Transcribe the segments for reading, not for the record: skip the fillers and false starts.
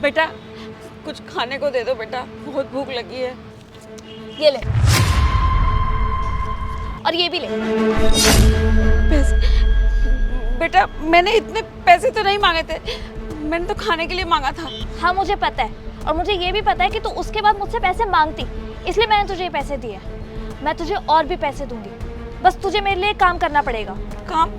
बेटा कुछ खाने को दे दो बेटा, बहुत भूख लगी है। ये ले, और ये भी ले। पैसे? बेटा मैंने इतने पैसे तो नहीं मांगे थे, मैंने तो खाने के लिए मांगा था। हाँ मुझे पता है, और मुझे ये भी पता है कि तू उसके बाद मुझसे पैसे मांगती, इसलिए मैंने तुझे ये पैसे दिए। मैं तुझे और भी पैसे दूंगी, बस तुझे मेरे लिए काम करना पड़ेगा। काम?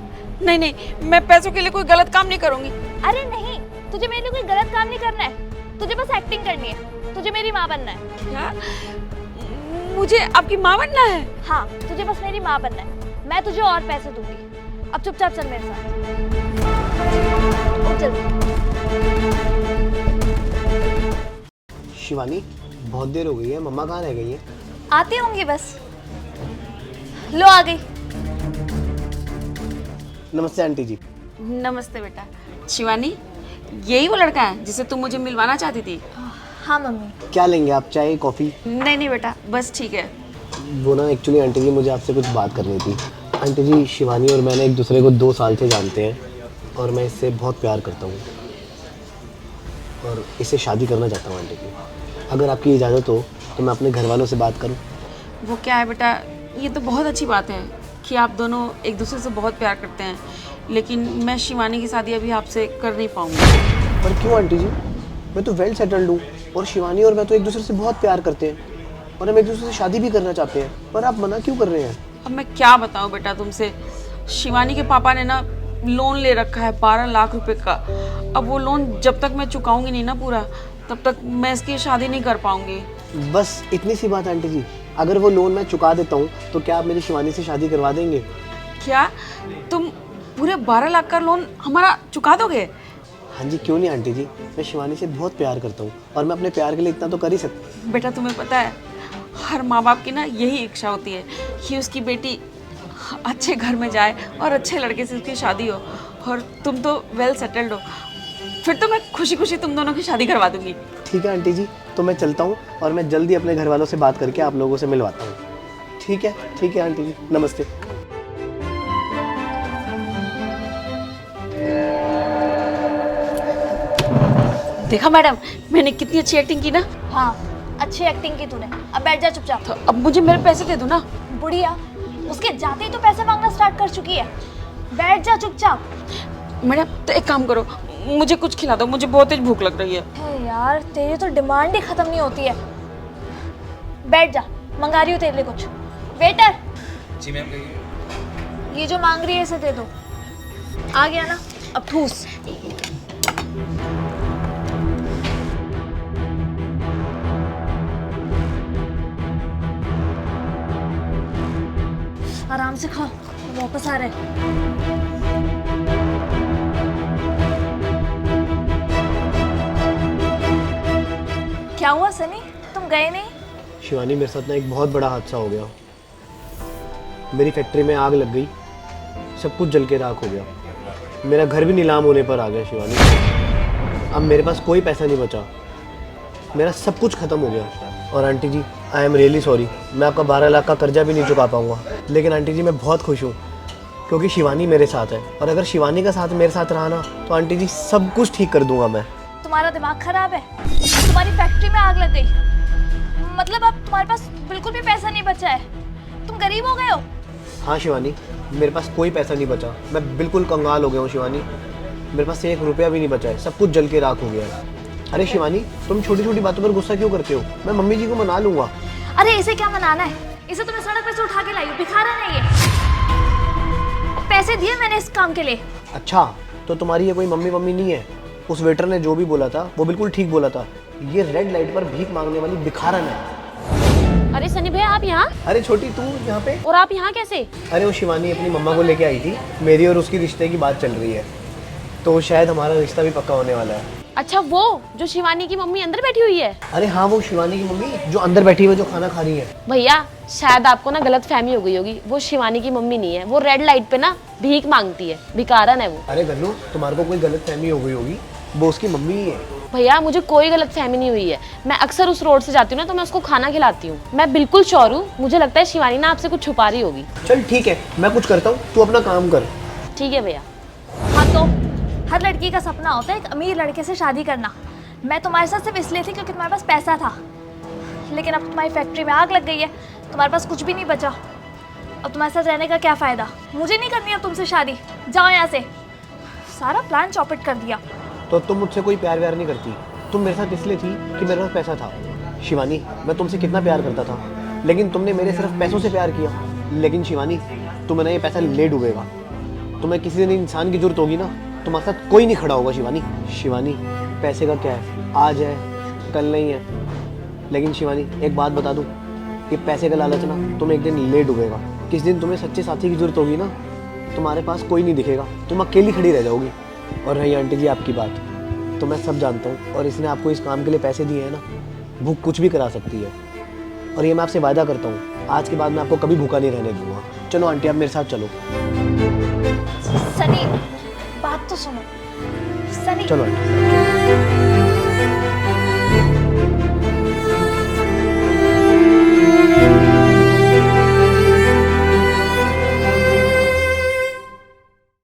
नहीं नहीं, मैं पैसों के लिए कोई गलत काम नहीं करूंगी। अरे नहीं, तुझे मेरे लिए कोई गलत काम नहीं करना है, तुझे बस एक्टिंग करनी है। तुझे मेरी माँ बनना है। क्या? मुझे आपकी माँ बनना है? हाँ, तुझे बस मेरी माँ बनना है। मैं तुझे और पैसे दूंगी। अब चुपचाप चल मेरे साथ। चल। शिवानी, बहुत देर हो गई है, मम्मा कहाँ रह गई है? आती होंगी बस। लो आ गई। नमस्ते आंटी जी। नमस्ते बेटा। शिवानी, यही वो लड़का है जिसे तुम मुझे मिलवाना चाहती थी? हाँ मम्मी। क्या लेंगे आप, चाय कॉफ़ी? नहीं नहीं बेटा, बस ठीक है। वो ना एक्चुअली आंटी जी, मुझे आपसे कुछ बात करनी थी। आंटी जी, शिवानी और मैंने एक दूसरे को 2 साल से जानते हैं और मैं इससे बहुत प्यार करता हूँ और इससे शादी करना चाहता हूँ आंटी जी। अगर आपकी इजाज़त हो तो मैं अपने घर वालों से बात करूँ। वो क्या है बेटा, ये तो बहुत अच्छी बात है कि आप दोनों एक दूसरे से बहुत प्यार करते हैं, लेकिन मैं शिवानी की शादी अभी आपसे कर नहीं पाऊँगी। पर क्यों आंटी जी? मैं तो वेल सेटल्ड हूँ और शिवानी और मैं तो एक दूसरे से बहुत प्यार करते हैं और हम एक दूसरे से शादी भी करना चाहते हैं, पर आप मना क्यों कर रहे हैं? अब मैं क्या बताऊँ बेटा तुमसे, शिवानी के पापा ने ना लोन ले रखा है 12 लाख रुपए का। अब वो लोन जब तक मैं चुकाऊंगी नहीं ना पूरा, तब तक मैं इसकी शादी नहीं कर पाऊंगी। बस इतनी सी बात आंटी जी, अगर वो लोन मैं चुका देता हूँ तो क्या आप मेरी शिवानी से शादी करवा देंगे? क्या तुम पूरे 12 लाख का लोन हमारा चुका दोगे? हाँ जी, क्यों नहीं आंटी जी, मैं शिवानी से बहुत प्यार करता हूँ और मैं अपने प्यार के लिए इतना तो कर ही सकता। बेटा तुम्हें पता है, हर माँ बाप की ना यही इच्छा होती है कि उसकी बेटी अच्छे घर में जाए और अच्छे लड़के से उसकी शादी हो, और तुम तो वेल सेटल्ड हो, फिर तो मैं खुशी खुशी तुम दोनों की शादी करवा दूंगी। ठीक है आंटी जी, तो मैं चलता हूँ और मैं जल्दी अपने घर वालों से बात करके आप लोगों से मिलवाता हूँ। ठीक है आंटी जी, नमस्ते। देखा मैडम, मैंने कितनी अच्छी एक्टिंग की ना। हाँ, अच्छी एक्टिंग की तूने। अब बैठ जा चुपचाप। तो अब मुझे मेरे पैसे दे दो ना। बुढ़िया, उसके जाते ही तो पैसे मांगना स्टार्ट कर चुकी है। बैठ जा चुपचाप। मैडम तो एक काम करो, मुझे कुछ खिला दो, मुझे बहुत तेज भूख लग रही है। हे यार, तेरी तो डिमांड ही खत्म नहीं होती है। बैठ जा, मंगा रही हूँ तेरे लिए कुछ। वेटर। जी मैम, कहिए। ये जो मांग रही है इसे दे दो। आ गया ना, अब ठूस। आराम से खाओ, वापस आ रहे। क्या हुआ सनी, तुम गए नहीं? शिवानी, मेरे साथ ना एक बहुत बड़ा हादसा हो गया। मेरी फैक्ट्री में आग लग गई, सब कुछ जल के राख हो गया। मेरा घर भी नीलाम होने पर आ गया शिवानी। अब मेरे पास कोई पैसा नहीं बचा, मेरा सब कुछ ख़त्म हो गया। और aunty ji, I am really sorry, मैं आपका 12 लाख का कर्जा भी नहीं चुका पाऊँगा। लेकिन आंटी जी, मैं बहुत खुश हूँ क्योंकि शिवानी मेरे साथ है, और अगर शिवानी का साथ मेरे साथ रहा ना तो आंटी जी सब कुछ ठीक कर दूंगा मैं। तुम्हारा दिमाग खराब है? तुम्हारी फैक्ट्री में आग लग गई, मतलब अब तुम्हारे पास बिल्कुल भी पैसा नहीं बचा है? तुम गरीब हो गए हो? हाँ शिवानी, मेरे पास कोई पैसा नहीं बचा, मैं बिल्कुल कंगाल हो गया हूँ शिवानी। मेरे पास 1 रुपया भी नहीं बचा है, सब कुछ जल के राख हो गया है। अरे शिवानी, तुम छोटी छोटी बातों पर गुस्सा क्यों करते हो? मैं मम्मी जी को मना लूंगा। अरे इसे क्या मनाना है? इसे तो मैं सड़क पे से उठा के लाई हूँ, भिखारन है ये। पैसे दिए मैंने इस काम के लिए। अच्छा, तो तुम्हारी ये कोई मम्मी नहीं है? उस वेटर ने जो भी बोला था वो बिल्कुल ठीक बोला था, ये रेड लाइट पर भीख मांगने वाली भिखारन है। अरे सनी भैया, आप यहाँ? अरे छोटी, तू यहाँ पे? और आप यहाँ कैसे? अरे वो शिवानी अपनी मम्मा को लेके आई थी, मेरी और उसकी रिश्ते की बात चल रही है, तो शायद हमारा रिश्ता भी पक्का होने वाला है। अच्छा, वो जो शिवानी की मम्मी अंदर बैठी हुई है? अरे हाँ, वो शिवानी की मम्मी जो अंदर बैठी हुई है, जो खाना खा रही है। भैया, शायद आपको ना गलत फहमी हो गई होगी, वो शिवानी की मम्मी नहीं है, वो रेड लाइट पे ना भीख मांगती है, भिखारन है वो। अरे गन्नू, तुम्हारे को कोई गलत फहमी हो गई होगी, वो उसकी मम्मी ही है। भैया, मुझे कोई गलत फहमी नहीं हुई है, मैं अक्सर उस रोड से जाती हूँ ना, तो मैं उसको खाना खिलाती हूँ। मैं बिल्कुल श्योर हूँ, मुझे लगता है शिवानी ना आपसे कुछ छुपा रही होगी। चल ठीक है, मैं कुछ करता हूँ, तू अपना काम कर। ठीक है भैया। हाँ तो हर लड़की का सपना होता है एक अमीर लड़के से शादी करना। मैं तुम्हारे साथ सिर्फ इसलिए थी क्योंकि तुम्हारे पास पैसा था, लेकिन अब तुम्हारी फैक्ट्री में आग लग गई है, तुम्हारे पास कुछ भी नहीं बचा। अब तुम्हारे साथ रहने का क्या फ़ायदा? मुझे नहीं करनी अब तुमसे शादी, जाओ यहाँ से। सारा प्लान चौपट कर दिया। तो तुम मुझसे कोई प्यार व्यार नहीं करती, तुम मेरे साथ इसलिए थी कि मेरे पास पैसा था। शिवानी, मैं तुमसे कितना प्यार करता था, लेकिन तुमने मेरे सिर्फ पैसों से प्यार किया। लेकिन शिवानी, तुम्हें ये पैसा ले डूबेगा। तुम्हें किसी दिन इंसान की जरूरत होगी ना, तुम्हारे साथ कोई नहीं खड़ा होगा शिवानी। शिवानी, पैसे का क्या है, आज है कल नहीं है। लेकिन शिवानी, एक बात बता दूं, ये पैसे का लालच ना तुम्हें एक दिन ले डूबेगा। किस दिन तुम्हें सच्चे साथी की जरूरत होगी ना, तुम्हारे पास कोई नहीं दिखेगा, तुम अकेली खड़ी रह जाओगी। और रही आंटी जी आपकी बात, तो मैं सब जानता हूँ, और इसने आपको इस काम के लिए पैसे दिए हैं ना, भूख कुछ भी करा सकती है। और ये मैं आपसे वादा करता हूँ, आज के बाद मैं आपको कभी भूखा नहीं रहने दूंगा। चलो आंटी, आप मेरे साथ चलो। सनी, बात तो सुनो। सनी, चलो आंटी।